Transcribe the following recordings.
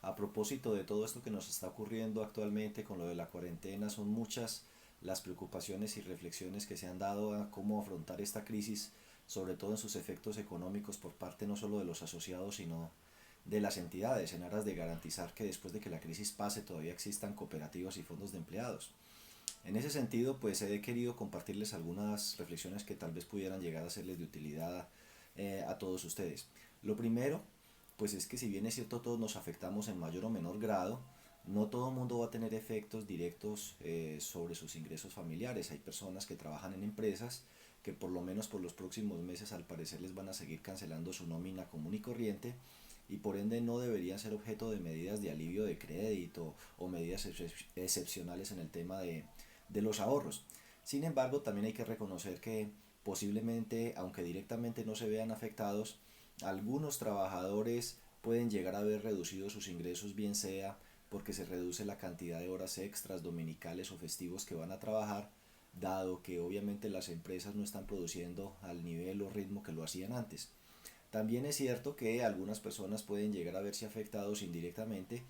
A propósito de todo esto que nos está ocurriendo actualmente con lo de la cuarentena, son muchas las preocupaciones y reflexiones que se han dado a cómo afrontar esta crisis, sobre todo en sus efectos económicos por parte no solo de los asociados, sino de las entidades, en aras de garantizar que después de que la crisis pase todavía existan cooperativas y fondos de empleados. En ese sentido, pues he querido compartirles algunas reflexiones que tal vez pudieran llegar a serles de utilidad a todos ustedes. Lo primero, pues es que si bien es cierto todos nos afectamos en mayor o menor grado, no todo el mundo va a tener efectos directos sobre sus ingresos familiares. Hay personas que trabajan en empresas que por lo menos por los próximos meses al parecer les van a seguir cancelando su nómina común y corriente y por ende no deberían ser objeto de medidas de alivio de crédito o medidas excepcionales en el tema de los ahorros. Sin embargo, también hay que reconocer que posiblemente, aunque directamente no se vean afectados, algunos trabajadores pueden llegar a ver reducidos sus ingresos, bien sea porque se reduce la cantidad de horas extras, dominicales o festivos que van a trabajar, dado que obviamente las empresas no están produciendo al nivel o ritmo que lo hacían antes. También es cierto que algunas personas pueden llegar a verse afectados indirectamente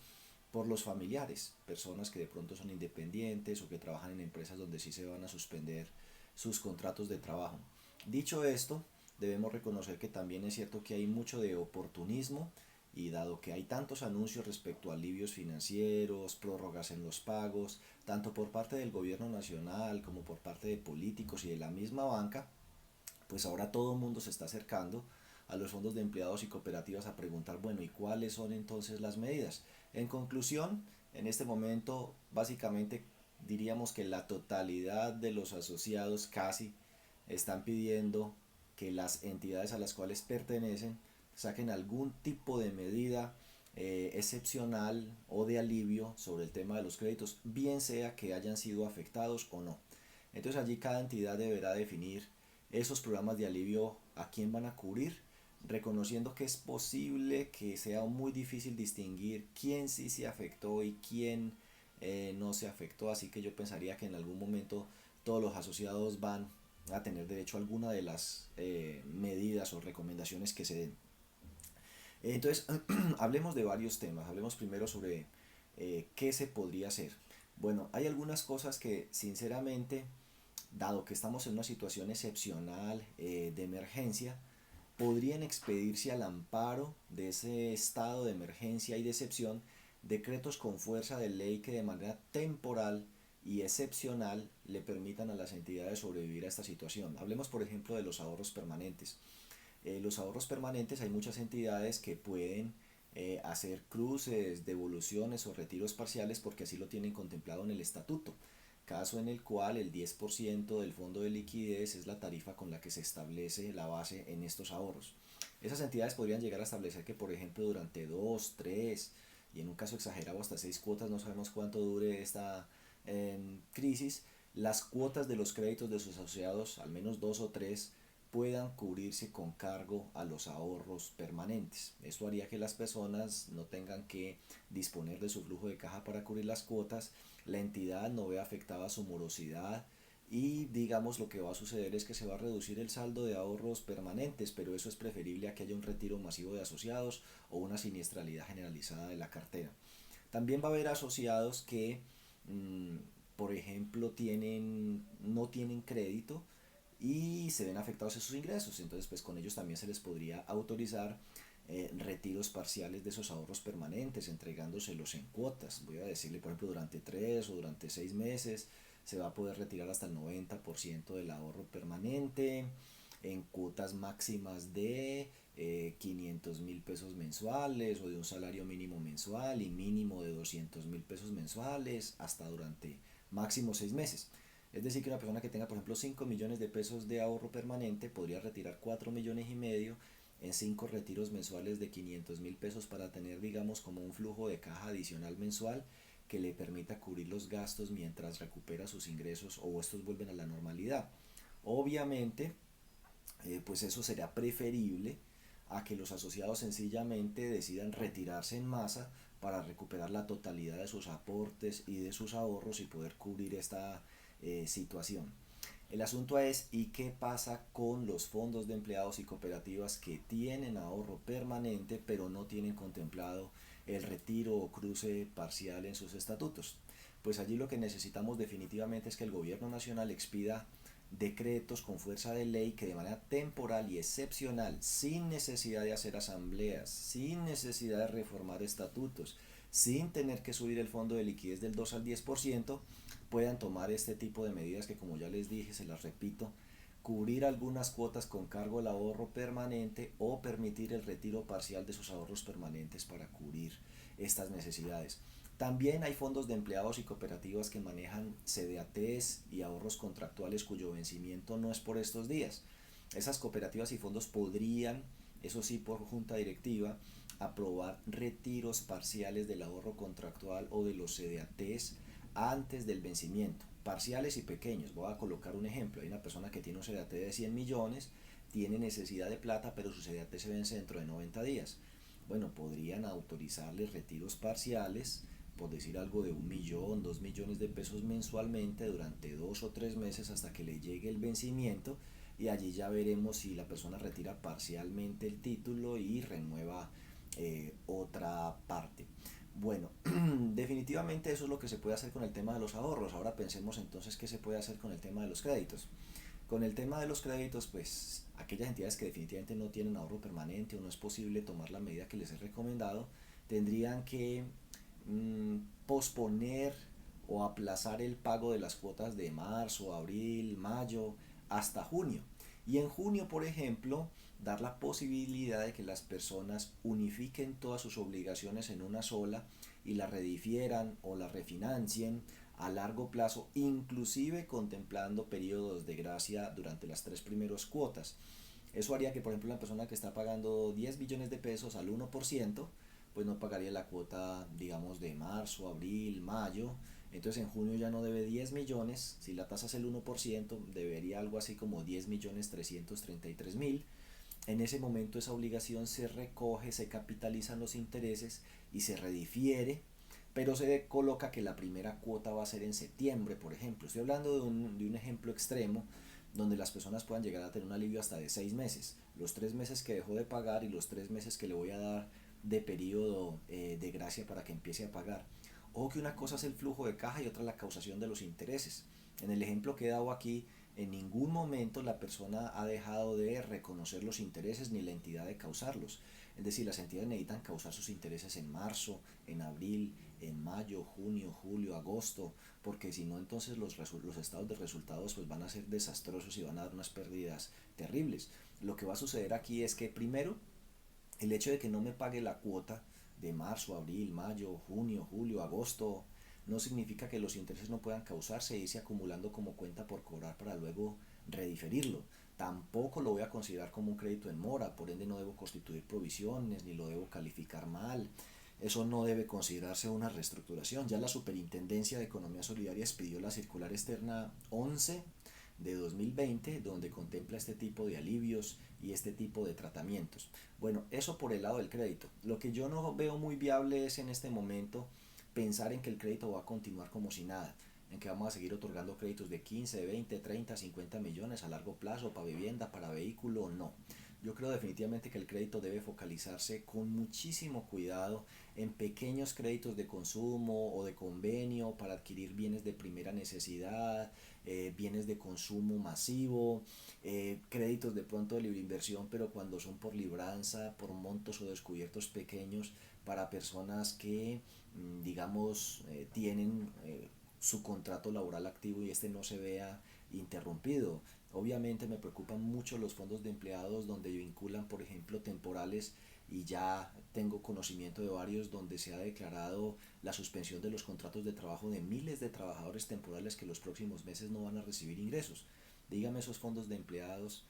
por los familiares, personas que de pronto son independientes o que trabajan en empresas donde sí se van a suspender sus contratos de trabajo. Dicho esto, debemos reconocer que también es cierto que hay mucho de oportunismo y dado que hay tantos anuncios respecto a alivios financieros, prórrogas en los pagos, tanto por parte del gobierno nacional como por parte de políticos y de la misma banca, pues ahora todo el mundo se está acercando a los fondos de empleados y cooperativas a preguntar, bueno, ¿y cuáles son entonces las medidas? En conclusión, en este momento, básicamente diríamos que la totalidad de los asociados casi están pidiendo que las entidades a las cuales pertenecen saquen algún tipo de medida excepcional o de alivio sobre el tema de los créditos, bien sea que hayan sido afectados o no. Entonces allí cada entidad deberá definir esos programas de alivio a quién van a cubrir, reconociendo que es posible que sea muy difícil distinguir quién sí se afectó y quién no se afectó, así que yo pensaría que en algún momento todos los asociados van a tener derecho a alguna de las medidas o recomendaciones que se den. Entonces, hablemos de varios temas. Hablemos primero sobre qué se podría hacer. Bueno, hay algunas cosas que sinceramente, dado que estamos en una situación excepcional de emergencia, podrían expedirse al amparo de ese estado de emergencia y de excepción decretos con fuerza de ley que de manera temporal y excepcional le permitan a las entidades sobrevivir a esta situación. Hablemos por ejemplo de los ahorros permanentes. Los ahorros permanentes hay muchas entidades que pueden hacer cruces, devoluciones o retiros parciales porque así lo tienen contemplado en el estatuto, caso en el cual el 10% del fondo de liquidez es la tarifa con la que se establece la base en estos ahorros. Esas entidades podrían llegar a establecer que, por ejemplo, durante 2, 3 y en un caso exagerado hasta 6 cuotas, no sabemos cuánto dure esta crisis, las cuotas de los créditos de sus asociados, al menos 2 o 3, puedan cubrirse con cargo a los ahorros permanentes. Esto haría que las personas no tengan que disponer de su flujo de caja para cubrir las cuotas, la entidad no vea afectada su morosidad y digamos lo que va a suceder es que se va a reducir el saldo de ahorros permanentes, pero eso es preferible a que haya un retiro masivo de asociados o una siniestralidad generalizada de la cartera. También va a haber asociados que, mmm, por ejemplo, no tienen crédito y se ven afectados en sus ingresos. Entonces, pues con ellos también se les podría autorizar retiros parciales de esos ahorros permanentes, entregándoselos en cuotas. Voy a decirle, por ejemplo, durante 3 o durante 6 meses se va a poder retirar hasta el 90% del ahorro permanente en cuotas máximas de 500.000 pesos mensuales o de un salario mínimo mensual y mínimo de 200.000 pesos mensuales hasta durante máximo 6 meses. Es decir, que una persona que tenga, por ejemplo, 5 millones de pesos de ahorro permanente podría retirar 4 millones y medio en 5 retiros mensuales de 500.000 pesos para tener, digamos, como un flujo de caja adicional mensual que le permita cubrir los gastos mientras recupera sus ingresos o estos vuelven a la normalidad. Obviamente, pues eso será preferible a que los asociados sencillamente decidan retirarse en masa para recuperar la totalidad de sus aportes y de sus ahorros y poder cubrir esta situación. El asunto es, ¿y qué pasa con los fondos de empleados y cooperativas que tienen ahorro permanente pero no tienen contemplado el retiro o cruce parcial en sus estatutos. Pues allí lo que necesitamos definitivamente es que el gobierno nacional expida decretos con fuerza de ley que de manera temporal y excepcional, sin necesidad de hacer asambleas, sin necesidad de reformar estatutos, sin tener que subir el fondo de liquidez del 2 al 10%, puedan tomar este tipo de medidas que, como ya les dije, se las repito, cubrir algunas cuotas con cargo al ahorro permanente o permitir el retiro parcial de sus ahorros permanentes para cubrir estas necesidades. También hay fondos de empleados y cooperativas que manejan CDATs y ahorros contractuales cuyo vencimiento no es por estos días. Esas cooperativas y fondos podrían, eso sí por junta directiva, aprobar retiros parciales del ahorro contractual o de los CDATs antes del vencimiento, parciales y pequeños. Voy a colocar un ejemplo: hay una persona que tiene un CDAT de 100 millones, tiene necesidad de plata, pero su CDAT se vence dentro de 90 días. Bueno, podrían autorizarle retiros parciales, por decir algo, de 1 millón, 2 millones de pesos mensualmente durante 2 o 3 meses hasta que le llegue el vencimiento, y allí ya veremos si la persona retira parcialmente el título y renueva otra parte. Bueno, definitivamente eso es lo que se puede hacer con el tema de los ahorros. Ahora pensemos entonces qué se puede hacer con el tema de los créditos. Con el tema de los créditos, pues aquellas entidades que definitivamente no tienen ahorro permanente o no es posible tomar la medida que les he recomendado, tendrían que posponer o aplazar el pago de las cuotas de marzo, abril, mayo hasta junio. Y en junio, por ejemplo, dar la posibilidad de que las personas unifiquen todas sus obligaciones en una sola y la redifieran o la refinancien a largo plazo, inclusive contemplando periodos de gracia durante las 3 primeras cuotas. Eso haría que, por ejemplo, una persona que está pagando 10 billones de pesos al 1%, pues no pagaría la cuota, digamos, de marzo, abril, mayo. Entonces en junio ya no debe 10 millones, si la tasa es el 1%, debería algo así como 10 millones 333 mil. En ese momento esa obligación se recoge, se capitalizan los intereses y se redifiere, pero se coloca que la primera cuota va a ser en septiembre, por ejemplo. Estoy hablando de un ejemplo extremo donde las personas puedan llegar a tener un alivio hasta de 6 meses. Los 3 meses que dejó de pagar y los 3 meses que le voy a dar de periodo de gracia para que empiece a pagar. Ojo que una cosa es el flujo de caja y otra la causación de los intereses. En el ejemplo que he dado aquí, en ningún momento la persona ha dejado de reconocer los intereses ni la entidad de causarlos. Es decir, las entidades necesitan causar sus intereses en marzo, en abril, en mayo, junio, julio, agosto, porque si no, entonces los estados de resultados pues van a ser desastrosos y van a dar unas pérdidas terribles. Lo que va a suceder aquí es que primero, el hecho de que no me pague la cuota de marzo, abril, mayo, junio, julio, agosto, no significa que los intereses no puedan causarse e irse acumulando como cuenta por cobrar para luego rediferirlo. Tampoco lo voy a considerar como un crédito en mora, por ende no debo constituir provisiones ni lo debo calificar mal. Eso no debe considerarse una reestructuración. Ya la Superintendencia de Economía Solidaria expidió la circular externa 11 de 2020, donde contempla este tipo de alivios y este tipo de tratamientos. Bueno, eso por el lado del crédito. Lo que yo no veo muy viable es en este momento pensar en que el crédito va a continuar como si nada, en que vamos a seguir otorgando créditos de 15, 20, 30, 50 millones a largo plazo para vivienda, para vehículo, no. Yo creo definitivamente que el crédito debe focalizarse con muchísimo cuidado en pequeños créditos de consumo o de convenio para adquirir bienes de primera necesidad, bienes de consumo masivo, créditos de pronto de libre inversión, pero cuando son por libranza, por montos o descubiertos pequeños para personas que, digamos, tienen su contrato laboral activo y este no se vea interrumpido. Obviamente me preocupan mucho los fondos de empleados donde vinculan, por ejemplo, temporales, y ya tengo conocimiento de varios donde se ha declarado la suspensión de los contratos de trabajo de miles de trabajadores temporales que los próximos meses no van a recibir ingresos. Dígame esos fondos de empleados,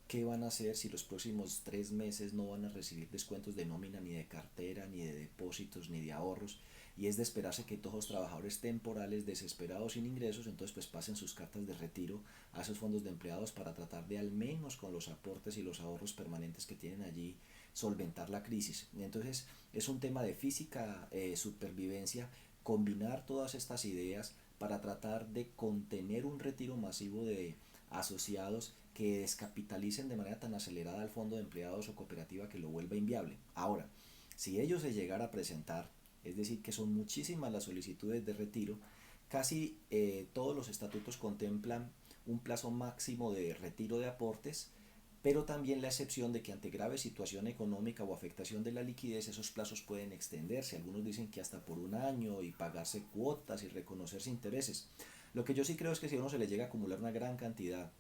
¿qué van a hacer si los próximos 3 meses no van a recibir descuentos de nómina, ni de cartera, ni de depósitos, ni de ahorros? Y es de esperarse que todos los trabajadores temporales desesperados sin ingresos entonces pues pasen sus cartas de retiro a esos fondos de empleados para tratar de, al menos con los aportes y los ahorros permanentes que tienen allí, solventar la crisis. Entonces es un tema de física, supervivencia, combinar todas estas ideas para tratar de contener un retiro masivo de asociados que descapitalicen de manera tan acelerada al fondo de empleados o cooperativa que lo vuelva inviable. Ahora, Si ellos se llegara a presentar, es decir, que son muchísimas las solicitudes de retiro, casi todos los estatutos contemplan un plazo máximo de retiro de aportes, pero también la excepción de que ante grave situación económica o afectación de la liquidez esos plazos pueden extenderse. Algunos dicen que hasta por un año y pagarse cuotas y reconocerse intereses. Lo que yo sí creo es que si a uno se le llega a acumular una gran cantidad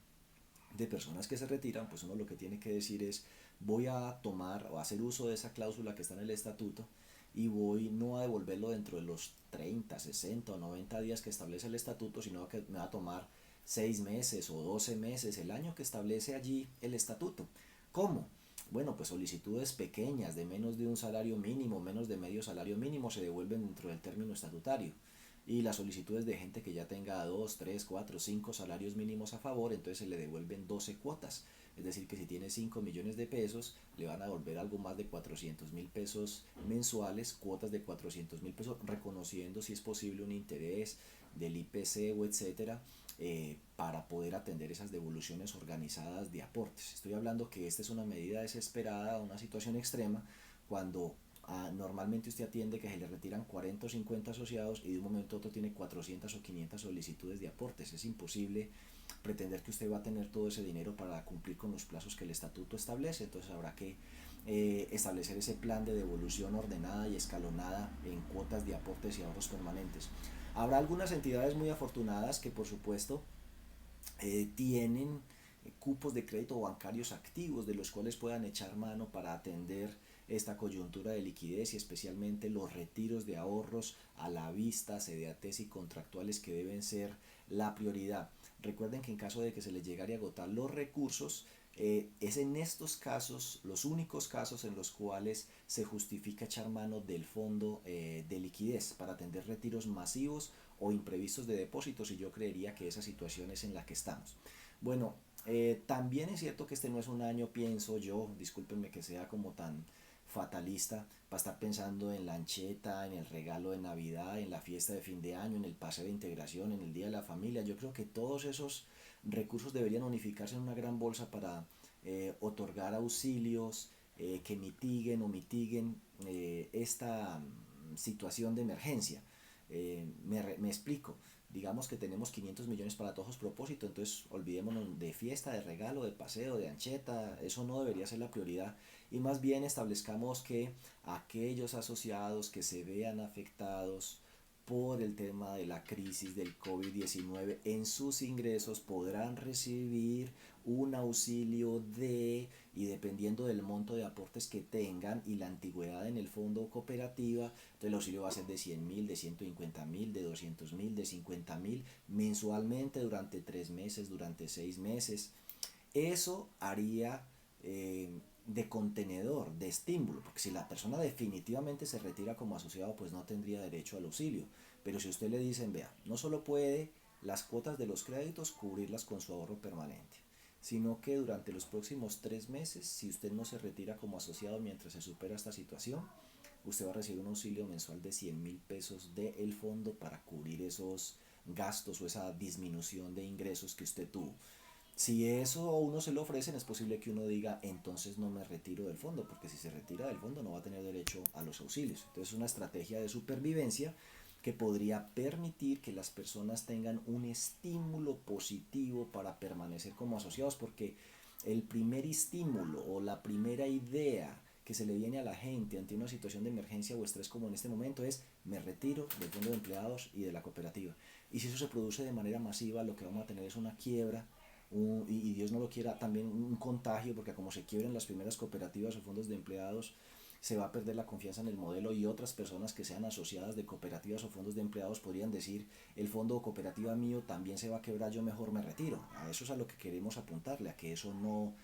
de personas que se retiran, pues uno lo que tiene que decir es voy a tomar o hacer uso de esa cláusula que está en el estatuto y voy no a devolverlo dentro de los 30, 60 o 90 días que establece el estatuto, sino que me va a tomar 6 meses o 12 meses, el año que establece allí el estatuto. ¿Cómo? Bueno, pues solicitudes pequeñas de menos de un salario mínimo, menos de medio salario mínimo se devuelven dentro del término estatutario. Y las solicitudes de gente que ya tenga 2, 3, 4, 5 salarios mínimos a favor, entonces se le devuelven 12 cuotas. Es decir, que si tiene 5 millones de pesos, le van a devolver algo más de 400.000 pesos mensuales, cuotas de 400.000 pesos, reconociendo si es posible un interés del IPC o etcétera, para poder atender esas devoluciones organizadas de aportes. Estoy hablando que esta es una medida desesperada, una situación extrema, cuando normalmente usted atiende que se le retiran 40 o 50 asociados y de un momento a otro tiene 400 o 500 solicitudes de aportes. Es imposible pretender que usted va a tener todo ese dinero para cumplir con los plazos que el estatuto establece. Entonces habrá que establecer ese plan de devolución ordenada y escalonada en cuotas de aportes y ahorros permanentes. Habrá algunas entidades muy afortunadas que por supuesto tienen cupos de crédito bancarios activos de los cuales puedan echar mano para atender esta coyuntura de liquidez y especialmente los retiros de ahorros a la vista, CDATs y contractuales que deben ser la prioridad. Recuerden que en caso de que se les llegara a agotar los recursos, es en estos casos, los únicos casos en los cuales se justifica echar mano del fondo de liquidez para atender retiros masivos o imprevistos de depósitos, y yo creería que esa situación es en la que estamos. Bueno, también es cierto que este no es un año, pienso yo, discúlpenme que sea como tan fatalista, para estar pensando en la ancheta, en el regalo de Navidad, en la fiesta de fin de año, en el paseo de integración, en el Día de la Familia. Yo creo que todos esos recursos deberían unificarse en una gran bolsa para otorgar auxilios que mitiguen o mitiguen esta situación de emergencia. Me explico. Digamos que tenemos 500 millones para todos los propósitos, entonces olvidémonos de fiesta, de regalo, de paseo, de ancheta, eso no debería ser la prioridad, y más bien establezcamos que aquellos asociados que se vean afectados por el tema de la crisis del COVID-19 en sus ingresos podrán recibir un auxilio de, y dependiendo del monto de aportes que tengan y la antigüedad en el fondo o cooperativa, entonces el auxilio va a ser de 100.000, de 150.000, de 200.000, de 50.000 mensualmente durante 3 meses, durante 6 meses. Eso haría de contenedor, de estímulo, porque si la persona definitivamente se retira como asociado, pues no tendría derecho al auxilio. Pero si usted le dicen, vea, no solo puede las cuotas de los créditos cubrirlas con su ahorro permanente, sino que durante los próximos 3 meses, si usted no se retira como asociado mientras se supera esta situación, usted va a recibir un auxilio mensual de 100.000 pesos del fondo para cubrir esos gastos o esa disminución de ingresos que usted tuvo. Si eso a uno se lo ofrecen, es posible que uno diga, entonces no me retiro del fondo, porque si se retira del fondo no va a tener derecho a los auxilios. Entonces es una estrategia de supervivencia que podría permitir que las personas tengan un estímulo positivo para permanecer como asociados, porque el primer estímulo o la primera idea que se le viene a la gente ante una situación de emergencia o estrés como en este momento es me retiro del fondo de empleados y de la cooperativa. Y si eso se produce de manera masiva, lo que vamos a tener es una quiebra, y Dios no lo quiera, también un contagio, porque como se quiebren las primeras cooperativas o fondos de empleados, se va a perder la confianza en el modelo, y otras personas que sean asociadas de cooperativas o fondos de empleados podrían decir, el fondo o cooperativa mío también se va a quebrar, yo mejor me retiro. A eso es a lo que queremos apuntarle, a que eso no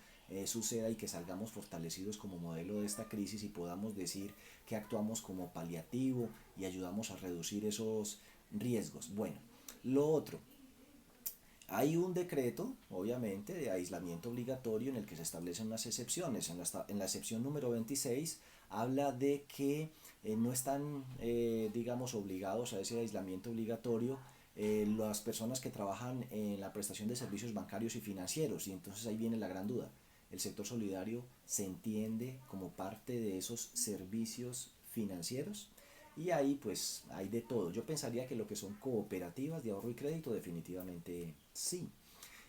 suceda y que salgamos fortalecidos como modelo de esta crisis y podamos decir que actuamos como paliativo y ayudamos a reducir esos riesgos. Bueno, lo otro, hay un decreto, obviamente, de aislamiento obligatorio en el que se establecen unas excepciones. En la excepción número 26 habla de que no están, digamos, obligados a ese aislamiento obligatorio las personas que trabajan en la prestación de servicios bancarios y financieros. Y entonces ahí viene la gran duda. el sector solidario se entiende como parte de esos servicios financieros y ahí pues hay de todo. Yo pensaría que lo que son cooperativas de ahorro y crédito definitivamente sí,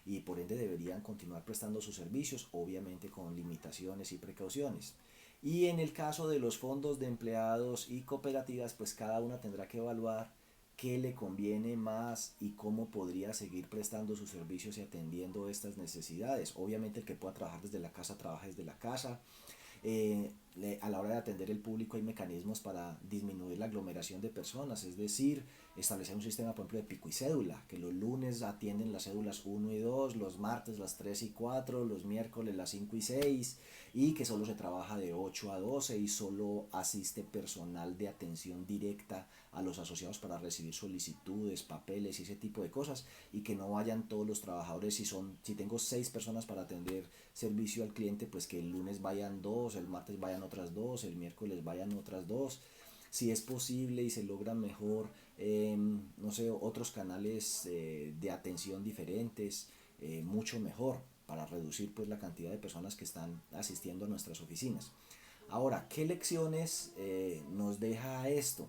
y por ende deberían continuar prestando sus servicios, obviamente con limitaciones y precauciones. Y en el caso de los fondos de empleados y cooperativas, pues cada una tendrá que evaluar qué le conviene más y cómo podría seguir prestando sus servicios y atendiendo estas necesidades. Obviamente el que pueda trabajar desde la casa, trabaja desde la casa. A la hora de atender el público hay mecanismos para disminuir la aglomeración de personas, es decir, establecer un sistema, por ejemplo, de pico y cédula, que los lunes atienden las cédulas 1 y 2, los martes las 3 y 4, los miércoles las 5 y 6, y que solo se trabaja de 8 a 12 y solo asiste personal de atención directa a los asociados para recibir solicitudes, papeles y ese tipo de cosas, y que no vayan todos los trabajadores. Si tengo 6 personas para atender servicio al cliente, pues que el lunes vayan 2, el martes vayan otras 2, el miércoles vayan otras 2. Si es posible y se logra mejor, no sé, otros canales de atención diferentes, mucho mejor para reducir pues la cantidad de personas que están asistiendo a nuestras oficinas. Ahora, ¿qué lecciones nos deja esto?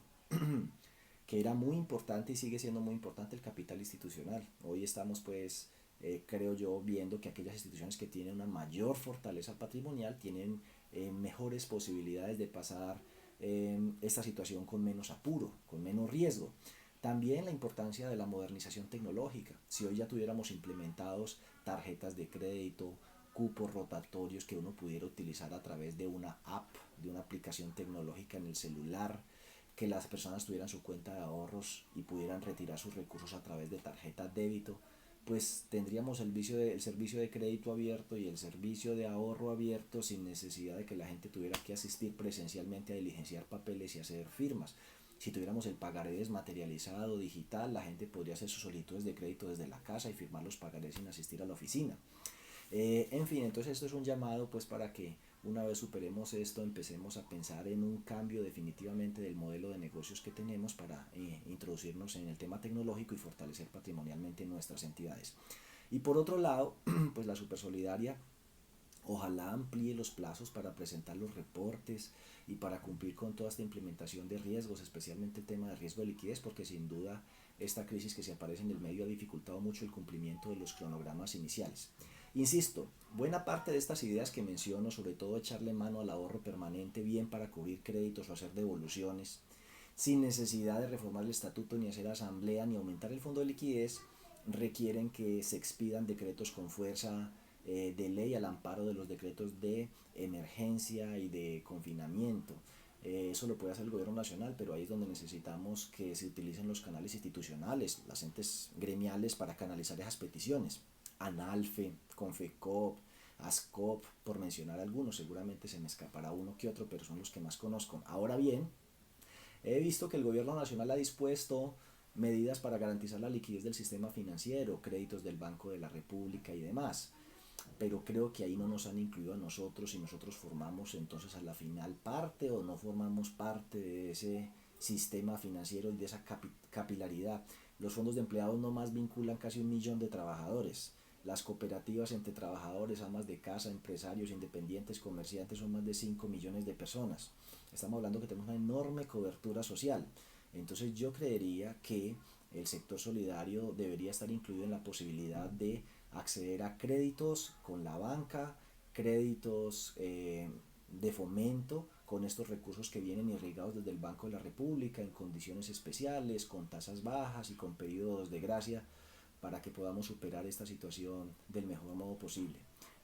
Que era muy importante y sigue siendo muy importante el capital institucional. Hoy estamos pues, creo yo, viendo que aquellas instituciones que tienen una mayor fortaleza patrimonial tienen mejores posibilidades de pasar esta situación con menos apuro, con menos riesgo. También la importancia de la modernización tecnológica. Si hoy ya tuviéramos implementados tarjetas de crédito, cupos rotatorios que uno pudiera utilizar a través de una app, de una aplicación tecnológica en el celular, que las personas tuvieran su cuenta de ahorros y pudieran retirar sus recursos a través de tarjeta débito, pues tendríamos el servicio de crédito abierto y el servicio de ahorro abierto sin necesidad de que la gente tuviera que asistir presencialmente a diligenciar papeles y hacer firmas. Si tuviéramos el pagaré desmaterializado digital, la gente podría hacer sus solicitudes de crédito desde la casa y firmar los pagarés sin asistir a la oficina. En fin, entonces esto es un llamado pues para que una vez superemos esto empecemos a pensar en un cambio definitivamente del modelo de negocios que tenemos para introducirnos en el tema tecnológico y fortalecer patrimonialmente nuestras entidades. Y por otro lado, pues la Supersolidaria ojalá amplíe los plazos para presentar los reportes y para cumplir con toda esta implementación de riesgos, especialmente el tema de riesgo de liquidez, porque sin duda esta crisis que se aparece en el medio ha dificultado mucho el cumplimiento de los cronogramas iniciales. Insisto, buena parte de estas ideas que menciono, sobre todo echarle mano al ahorro permanente, bien para cubrir créditos o hacer devoluciones, sin necesidad de reformar el estatuto, ni hacer asamblea, ni aumentar el fondo de liquidez, requieren que se expidan decretos con fuerza de ley al amparo de los decretos de emergencia y de confinamiento. Eso lo puede hacer el gobierno nacional, pero ahí es donde necesitamos que se utilicen los canales institucionales, las entes gremiales para canalizar esas peticiones. ANALFE, CONFECOP, ASCOP, por mencionar algunos, seguramente se me escapará uno que otro, pero son los que más conozco. Ahora bien, he visto que el gobierno nacional ha dispuesto medidas para garantizar la liquidez del sistema financiero, créditos del Banco de la República y demás, pero creo que ahí no nos han incluido a nosotros y nosotros formamos entonces a la final parte o no formamos parte de ese sistema financiero y de esa capilaridad. Los fondos de empleados no más vinculan casi 1 millón de trabajadores. Las cooperativas entre trabajadores, amas de casa, empresarios, independientes, comerciantes son más de 5 millones de personas. Estamos hablando que tenemos una enorme cobertura social. Entonces yo creería que el sector solidario debería estar incluido en la posibilidad de acceder a créditos con la banca, créditos de fomento con estos recursos que vienen irrigados desde el Banco de la República en condiciones especiales, con tasas bajas y con periodos de gracia para que podamos superar esta situación del mejor modo posible.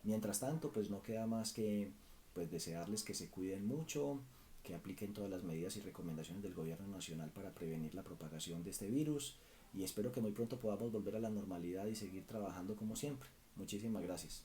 Mientras tanto, pues no queda más que pues desearles que se cuiden mucho, que apliquen todas las medidas y recomendaciones del gobierno nacional para prevenir la propagación de este virus y espero que muy pronto podamos volver a la normalidad y seguir trabajando como siempre. Muchísimas gracias.